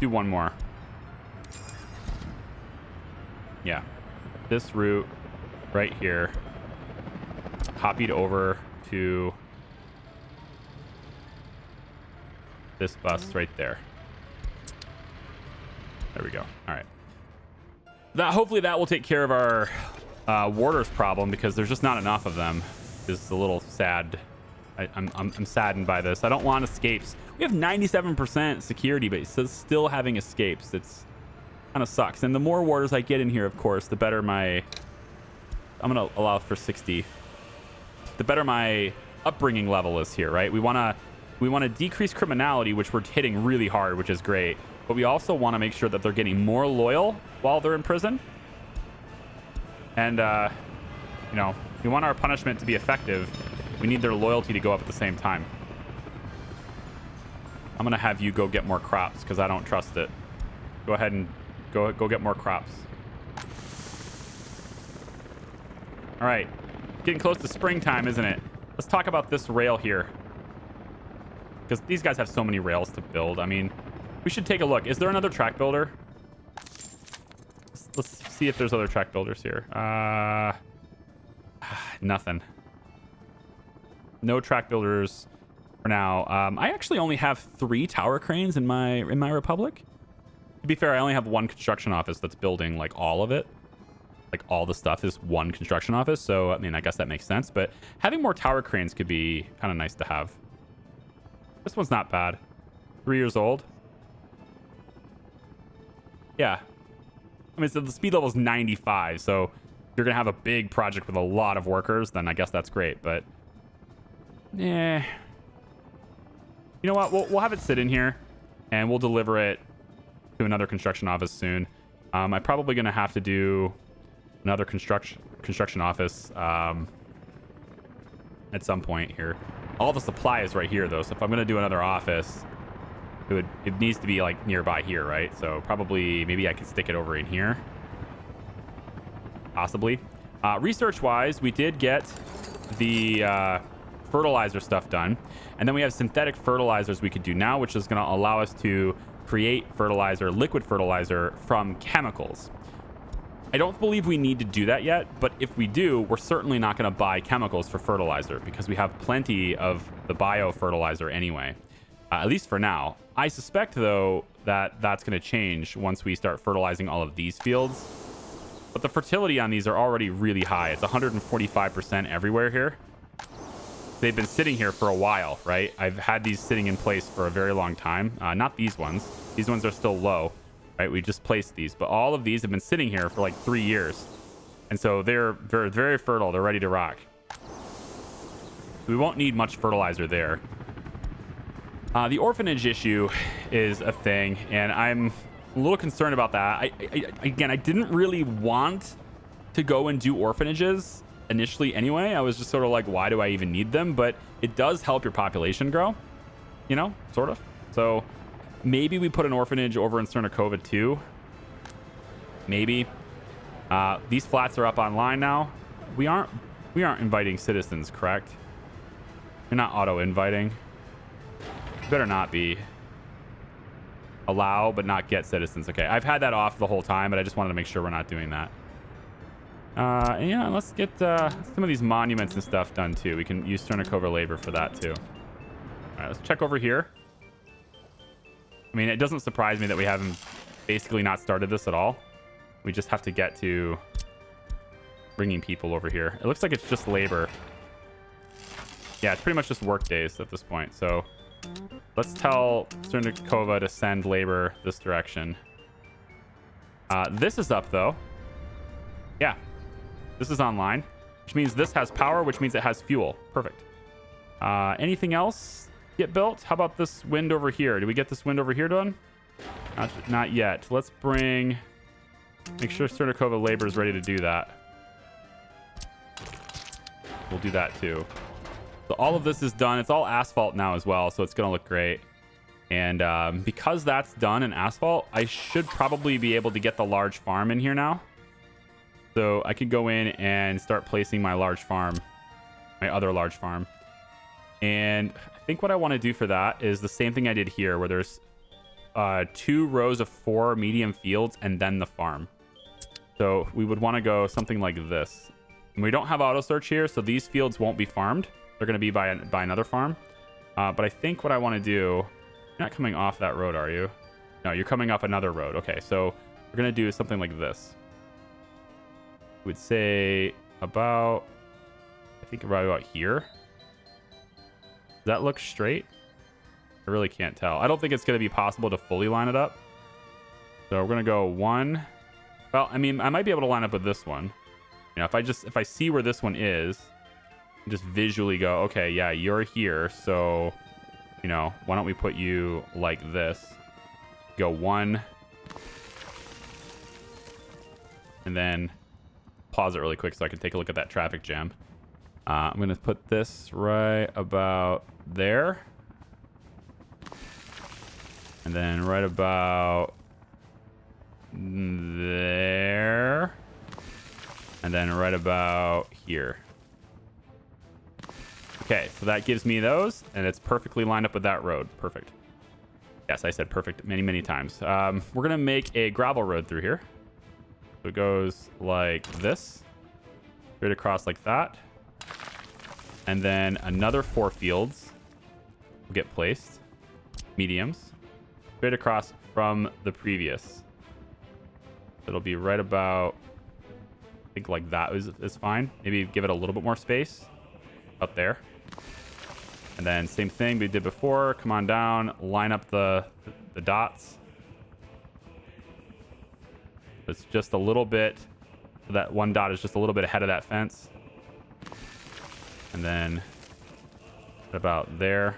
1 more. Yeah, this route right here copied over to this bus right there. There we go. All right. Hopefully that will take care of our warders problem, because there's just not enough of them. It's a little sad. I'm saddened by this. I don't want escapes. We have 97% security, but it's still having escapes. It's kind of sucks. And the more warders I get in here, of course, the better my... I'm going to allow for 60. The better my upbringing level is here, right? We want to decrease criminality, which we're hitting really hard, which is great. But we also want to make sure that they're getting more loyal while they're in prison. And, you know, we want our punishment to be effective. We need their loyalty to go up at the same time. I'm going to have you go get more crops because I don't trust it. Go ahead and go get more crops. All right. Getting close to springtime, isn't it? Let's talk about this rail here, because these guys have so many rails to build. I mean, we should take a look. Is there another track builder? Let's see if there's other track builders here. Nothing. No track builders for now. I actually only have 3 tower cranes in my republic. To be fair, I only have 1 construction office that's building like all of it. Like all the stuff is 1 construction office. So, I mean, I guess that makes sense. But having more tower cranes could be kind of nice to have. This one's not bad. 3 years old. Yeah. I mean, so the speed level is 95. So if you're going to have a big project with a lot of workers, then I guess that's great. But, yeah. You know what? We'll have it sit in here, and we'll deliver it to another construction office soon. I'm probably going to have to do another construction office at some point here. All the supply is right here, though. So if I'm going to do another office, it needs to be like nearby here, right? So probably maybe I could stick it over in here, possibly. Research wise, we did get the fertilizer stuff done, and then we have synthetic fertilizers we could do now, which is going to allow us to create fertilizer, liquid fertilizer from chemicals. I don't believe we need to do that yet, but if we do, we're certainly not going to buy chemicals for fertilizer because we have plenty of the bio fertilizer anyway, at least for now. I suspect, though, that that's going to change once we start fertilizing all of these fields. But the fertility on these are already really high. It's 145% everywhere here. They've been sitting here for a while, right? I've had these sitting in place for a very long time. Not these ones. These ones are still low, right? We just placed these, but all of these have been sitting here for like 3 years. And so they're very, very fertile. They're ready to rock. We won't need much fertilizer there. The orphanage issue is a thing, and I'm a little concerned about that. Again, I didn't really want to go and do orphanages initially anyway. I was just sort of like, why do I even need them? But it does help your population grow, you know, sort of. So maybe we put an orphanage over in Cernakova too. Maybe. These flats are up online now. We aren't inviting citizens, correct? You're not auto inviting. Better not be. Allow but not get citizens. Okay, I've had that off the whole time, but I just wanted to make sure we're not doing that. And yeah, let's get some of these monuments and stuff done too. We can use Cernicova labor for that too. All right, let's check over here. I mean, it doesn't surprise me that we haven't basically not started this at all. We just have to get to bringing people over here. It looks like it's just labor. Yeah, it's pretty much just work days at this point. So let's tell Cernicova to send labor this direction. This is up though. Yeah, this is online, which means this has power, which means it has fuel. Perfect. Anything else get built? How about this wind over here? Do we get this wind over here done? Not yet. Let's make sure Cernicova labor is ready to do that. We'll do that too. So all of this is done. It's all asphalt now as well, so it's going to look great. And because that's done in asphalt, I should probably be able to get the large farm in here now. So I could go in and start placing my large farm, my other large farm. And I think what I want to do for that is the same thing I did here, where there's 2 rows of 4 medium fields and then the farm. So we would want to go something like this. And we don't have auto search here, so these fields won't be farmed. They're going to be by another farm. But I think what I want to do... You're not coming off that road, are you? No, you're coming off another road. Okay, so we're going to do something like this. We would say about... I think about here. Does that look straight? I really can't tell. I don't think it's going to be possible to fully line it up. So we're going to go 1. Well, I mean, I might be able to line up with this one. You know, if I see where this one is, just visually go, okay, yeah, you're here, so, you know, why don't we put you like this? Go 1. And then pause it really quick so I can take a look at that traffic jam. I'm going to put this right about there. And then right about there. And then right about here. Okay, so that gives me those, and it's perfectly lined up with that road. Perfect. Yes, I said perfect many, many times. We're going to make a gravel road through here. So it goes like this. Straight across like that. And then another 4 fields will get placed. Mediums. Straight across from the previous. It'll be right about... I think like that is fine. Maybe give it a little bit more space. Up there. And then same thing we did before. Come on down. Line up the dots. It's just a little bit... That one dot is just a little bit ahead of that fence. And then about there.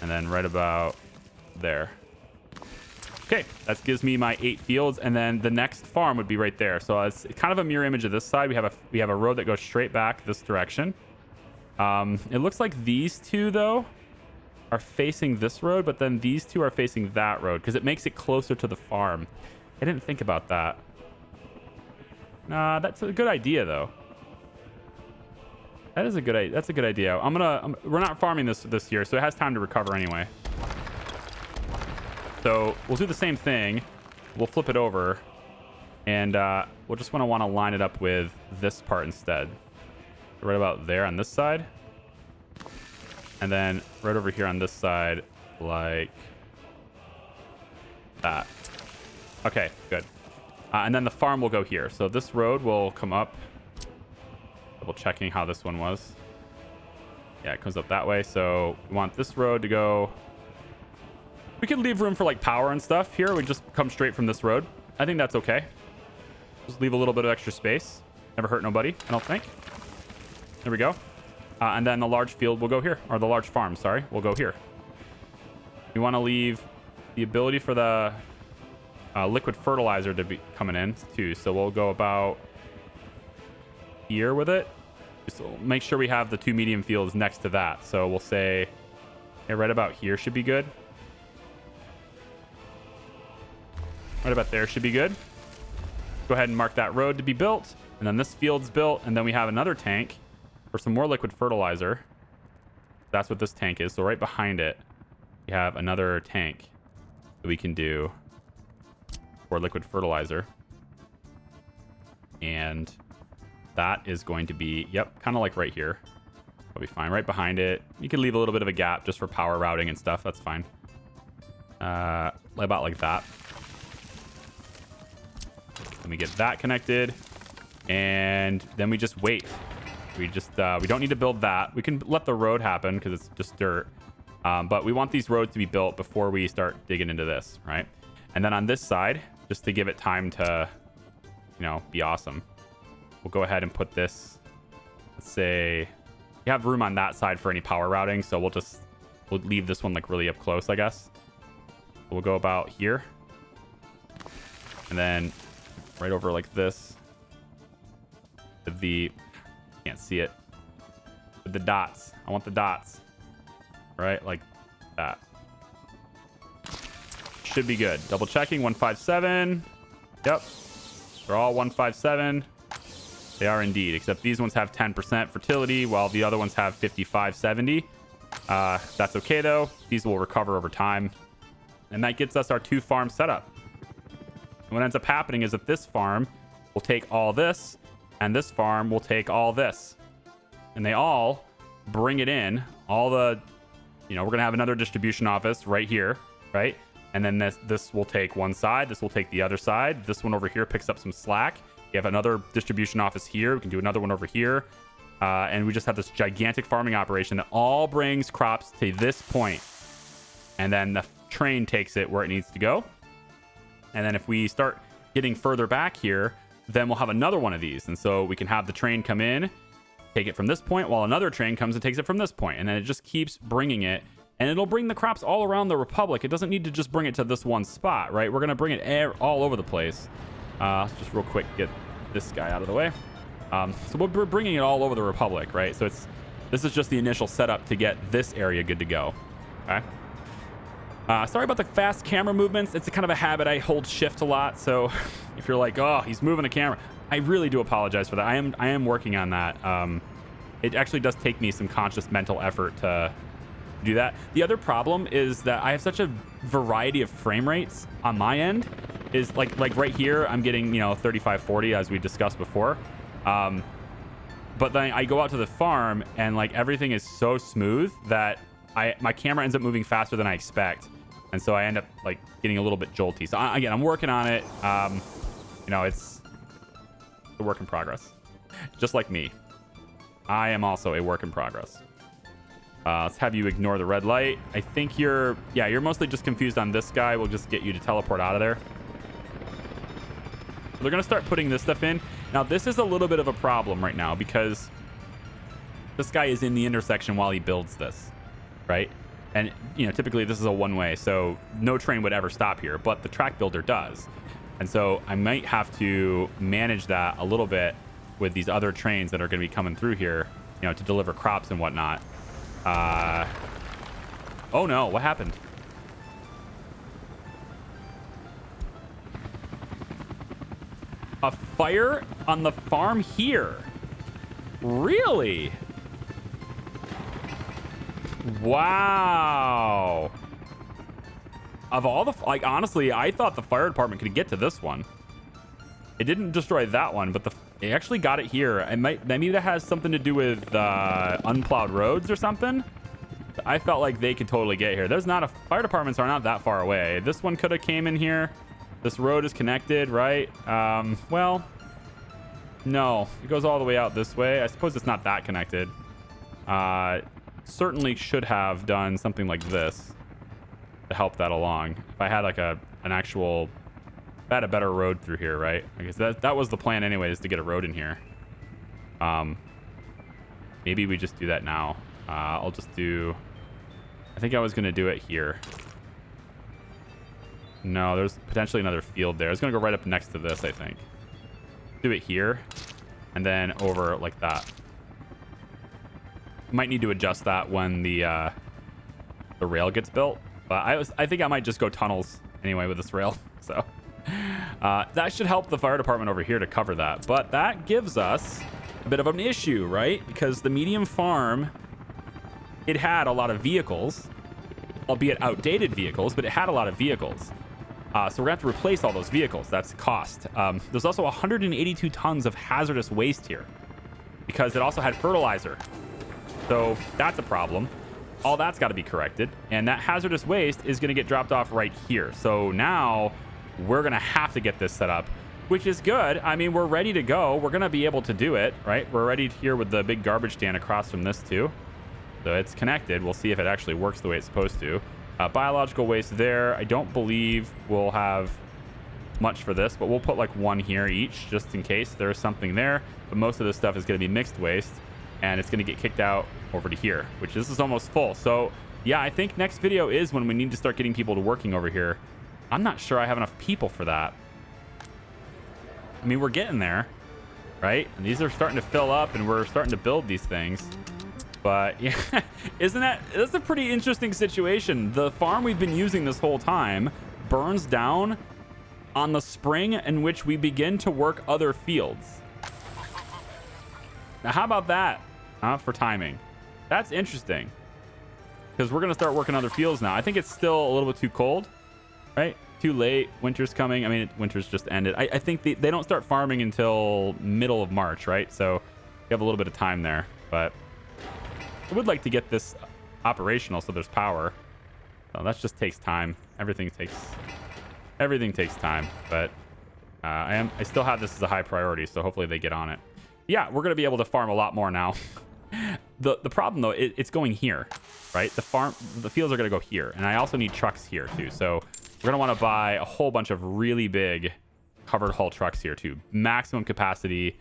And then right about there. Okay, that gives me my 8 fields, and then the next farm would be right there. So it's kind of a mirror image of this side. We have a road that goes straight back this direction. It looks like these two though are facing this road, but then these two are facing that road because it makes it closer to the farm. I didn't think about that. Nah, that's a good idea though. That's a good idea. We're not farming this year, so it has time to recover anyway. So we'll do the same thing. We'll flip it over, and we'll just want to line it up with this part instead. Right about there on this side, and then right over here on this side, like that. Okay, good. And then the farm will go here. So this road will come up. Double checking how this one was. Yeah, it comes up that way. So we want this road to go. We could leave room for like power and stuff here. We just come straight from this road. I think that's okay. Just leave a little bit of extra space. Never hurt nobody, I don't think. There we go. And then the large field will go here. Or the large farm, sorry, will go here. We want to leave the ability for the liquid fertilizer to be coming in too. So we'll go about here with it. Just make sure we have the 2 medium fields next to that. So we'll say, okay, right about here should be good. Right about there should be good. Go ahead and mark that road to be built. And then this field's built. And then we have another tank for some more liquid fertilizer. That's what this tank is. So right behind it, we have another tank that we can do for liquid fertilizer. And that is going to be, yep, kind of like right here. That'll be fine. Right behind it. You can leave a little bit of a gap just for power routing and stuff. That's fine. About like that. Let me get that connected. And then we just wait. We just, we don't need to build that. We can let the road happen because it's just dirt. But we want these roads to be built before we start digging into this, right? And then on this side, just to give it time to, you know, be awesome, we'll go ahead and put this, let's say, you have room on that side for any power routing. So we'll leave this one like really up close, I guess. We'll go about here. And then right over like this. With the, can't see it. With the dots. I want the dots. Right? Like that. Should be good. Double checking. 157. Yep. They're all 157. They are indeed, except these ones have 10% fertility while the other ones have 55-70. That's okay though. These will recover over time. And that gets us our 2 farm setup. And what ends up happening is that this farm will take all this, and this farm will take all this. And they all bring it in. All the, you know, we're going to have another distribution office right here, right? And then this will take one side. This will take the other side. This one over here picks up some slack. You have another distribution office here. We can do another one over here. And we just have this gigantic farming operation that all brings crops to this point. And then the train takes it where it needs to go. And then if we start getting further back here, then we'll have another one of these. And so we can have the train come in, take it from this point, while another train comes and takes it from this point. And then it just keeps bringing it. And it'll bring the crops all around the Republic. It doesn't need to just bring it to this one spot, right? We're going to bring it all over the place. Let's just real quick get this guy out of the way. So we're bringing it all over the Republic, right? So this is just the initial setup to get this area good to go. Okay. Sorry about the fast camera movements. It's a kind of a habit. I hold shift a lot. So if you're like, oh, he's moving the camera, I really do apologize for that. I am working on that. It actually does take me some conscious mental effort to do that. The other problem is that I have such a variety of frame rates on my end. Is like right here, I'm getting, you know, 35, 40 as we discussed before. But then I go out to the farm and like everything is so smooth that my camera ends up moving faster than I expect. And so I end up like getting a little bit jolty. So again, I'm working on it. You know, it's a work in progress. Just like me. I am also a work in progress. Let's have you ignore the red light. I think you're mostly just confused on this guy. We'll just get you to teleport out of there. They're going to start putting this stuff in. Now, this is a little bit of a problem right now because this guy is in the intersection while he builds this, right? And, you know, typically this is a one-way, so no train would ever stop here, but the track builder does. And so I might have to manage that a little bit with these other trains that are going to be coming through here, you know, to deliver crops and whatnot. Oh, no. What happened? A fire on the farm here. Really? Wow. Of all the, like, honestly, I thought the fire department could get to this one. It didn't destroy that one, but they actually got it here. Maybe that has something to do with unplowed roads or something. I felt like they could totally get here. There's not a fire departments are not that far away. This one could have came in here. This road is connected, right? Well, no, it goes all the way out this way. I suppose it's not that connected. Certainly should have done something like this to help that along. If I had like an actual, if I had a better road through here, right? I guess that was the plan anyways, to get a road in here. Maybe we just do that now. I'll just do, I think I was going to do it here. No, there's potentially another field there. I was going to go right up next to this, I think. Do it here and then over like that. Might need to adjust that when the rail gets built, but I think I might just go tunnels anyway with this rail. So that should help the fire department over here to cover that. But that gives us a bit of an issue, right? Because the medium farm, it had a lot of vehicles, albeit outdated vehicles, but it had a lot of vehicles. So we're gonna have to replace all those vehicles. That's cost. There's also 182 tons of hazardous waste here because it also had fertilizer. So that's a problem. All that's got to be corrected. And that hazardous waste is going to get dropped off right here. So now we're going to have to get this set up, which is good. I mean, we're ready to go. We're going to be able to do it, right? We're ready here with the big garbage stand across from this too. So it's connected. We'll see if it actually works the way it's supposed to. Biological waste there. I don't believe we'll have much for this, but we'll put like one here each just in case there's something there. But most of this stuff is going to be mixed waste, and it's going to get kicked out over to here, which this is almost full. So yeah, I think next video is when we need to start getting people to working over here. I'm not sure I have enough people for that. I mean, we're getting there, right? And these are starting to fill up, and we're starting to build these things. But yeah, that's a pretty interesting situation. The farm we've been using this whole time burns down on the spring in which we begin to work other fields. Now, how about that for timing? That's interesting, because we're going to start working other fields now. I think it's still a little bit too cold, right? Too late. Winter's coming. I mean, winter's just ended. I think they don't start farming until middle of March, right? So you have a little bit of time there, but I would like to get this operational so there's power. So that just takes time. Everything takes time, but I still have this as a high priority, so hopefully they get on it. Yeah, we're going to be able to farm a lot more now. The problem though, it's going here, right? The fields are going to go here, and I also need trucks here too. So we're going to want to buy a whole bunch of really big covered hull trucks here too. Maximum capacity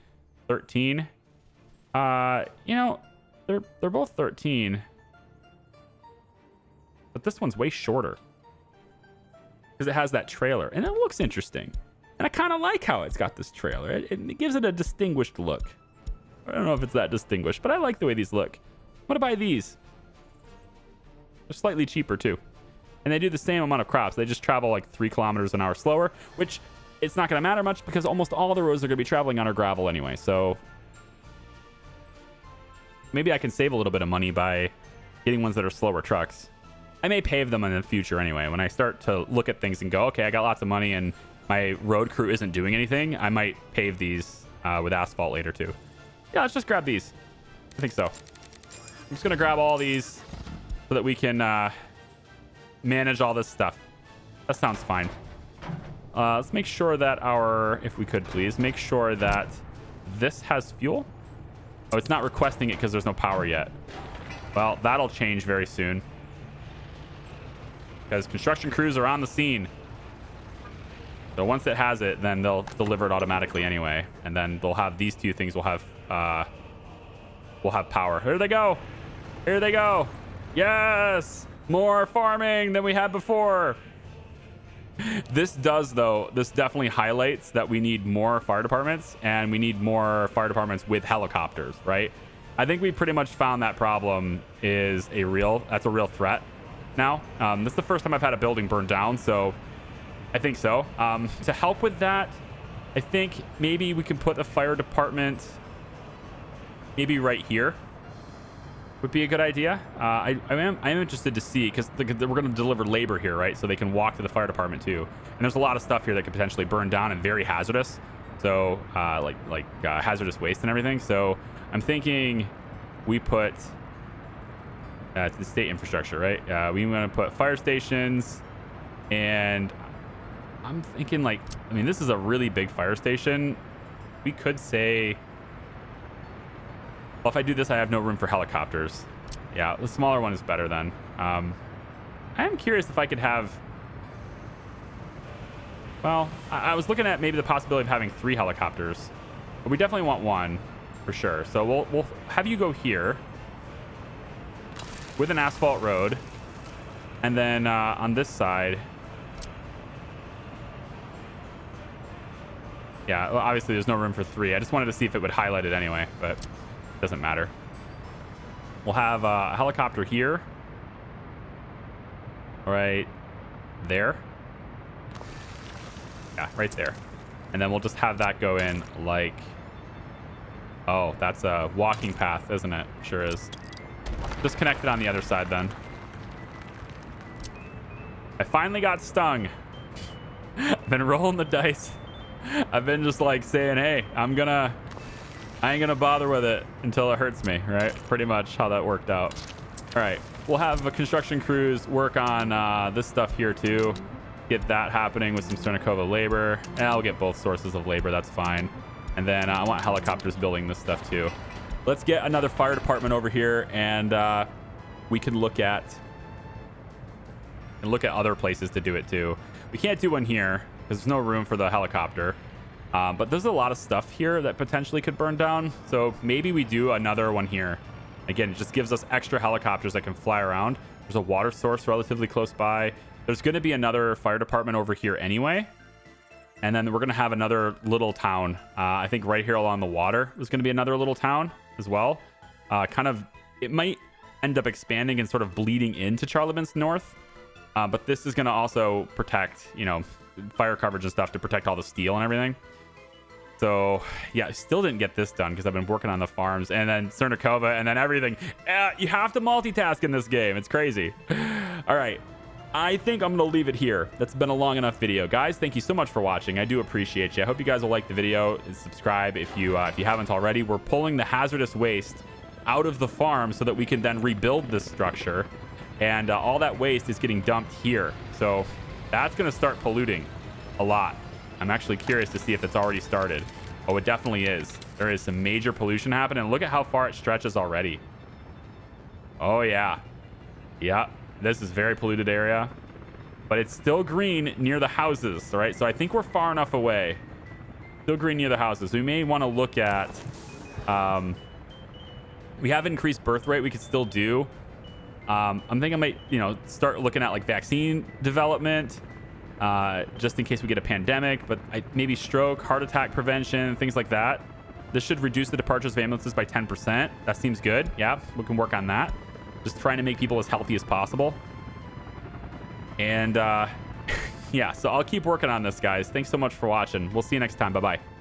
13. You know, they're both 13, but this one's way shorter because it has that trailer, and it looks interesting. And I kind of like how it's got this trailer. It gives it a distinguished look. I don't know if it's that distinguished, but I like the way these look. I'm going to buy these. They're slightly cheaper too. And they do the same amount of crops. They just travel like 3 kilometers an hour slower, which it's not going to matter much because almost all the roads are going to be traveling on our gravel anyway. So maybe I can save a little bit of money by getting ones that are slower trucks. I may pave them in the future anyway. When I start to look at things and go, okay, I got lots of money and my road crew isn't doing anything, I might pave these with asphalt later too. Yeah, let's just grab these. I think so. I'm just going to grab all these so that we can manage all this stuff. That sounds fine. Let's make sure that if we could please, make sure that this has fuel. Oh, it's not requesting it because there's no power yet. Well, that'll change very soon, because construction crews are on the scene. So once it has it, then they'll deliver it automatically anyway. And then they'll have these two things. We'll have power. Here they go. Here they go. Yes. More farming than we had before. This definitely highlights that we need more fire departments, and we need more fire departments with helicopters, right? I think we pretty much found that problem that's a real threat now. This is the first time I've had a building burn down, so I think so. To help with that, I think maybe we can put the fire department maybe right here would be a good idea. I am interested to see, because we're going to deliver labor here, right? So they can walk to the fire department too. And there's a lot of stuff here that could potentially burn down and very hazardous. So like hazardous waste and everything. So I'm thinking we put the state infrastructure, right? We want to put fire stations, and I'm thinking this is a really big fire station. We could say, well, if I do this, I have no room for helicopters. Yeah, the smaller one is better then. I am curious if I could have... Well, I was looking at maybe the possibility of having 3 helicopters. But we definitely want 1 for sure. So we'll have you go here with an asphalt road. And then on this side... Yeah, well, obviously there's no room for 3. I just wanted to see if it would highlight it anyway, but... doesn't matter. We'll have a helicopter here. Right there. Yeah, right there. And then we'll just have that go in like... Oh, that's a walking path, isn't it? Sure is. Just connect it on the other side then. I finally got stung. been rolling the dice. I've been just like saying, hey, I ain't gonna bother with it until it hurts me, right? Pretty much how that worked out. All right, we'll have a construction crews work on this stuff here too. Get that happening with some Cernakova labor. And I'll get both sources of labor, that's fine. And then I want helicopters building this stuff too. Let's get another fire department over here, and we can look at other places to do it too. We can't do one here because there's no room for the helicopter. But there's a lot of stuff here that potentially could burn down. So maybe we do another one here. Again, it just gives us extra helicopters that can fly around. There's a water source relatively close by. There's going to be another fire department over here anyway. And then we're going to have another little town. I think right here along the water is going to be another little town as well. It might end up expanding and sort of bleeding into Charlevoix North. But this is going to also protect, fire coverage and stuff to protect all the steel and everything. So, yeah, I still didn't get this done because I've been working on the farms and then Cernakova and then everything. You have to multitask in this game. It's crazy. All right. I think I'm going to leave it here. That's been a long enough video. Guys, thank you so much for watching. I do appreciate you. I hope you guys will like the video and subscribe if you haven't already. We're pulling the hazardous waste out of the farm so that we can then rebuild this structure. And all that waste is getting dumped here. So that's going to start polluting a lot. I'm actually curious to see if it's already started. Oh, it definitely is. There is some major pollution happening. Look at how far it stretches already. Oh, yeah. Yeah. This is very polluted area, but it's still green near the houses, right? So I think we're far enough away. Still green near the houses. We may want to look at, we have increased birth rate we could still do. I'm thinking I might, start looking at like vaccine development, just in case we get a pandemic, but maybe stroke, heart attack prevention, things like that. This should reduce the departures of ambulances by 10%. That seems good. Yeah, we can work on that. Just trying to make people as healthy as possible. And yeah, so I'll keep working on this, guys. Thanks so much for watching. We'll see you next time. Bye-bye.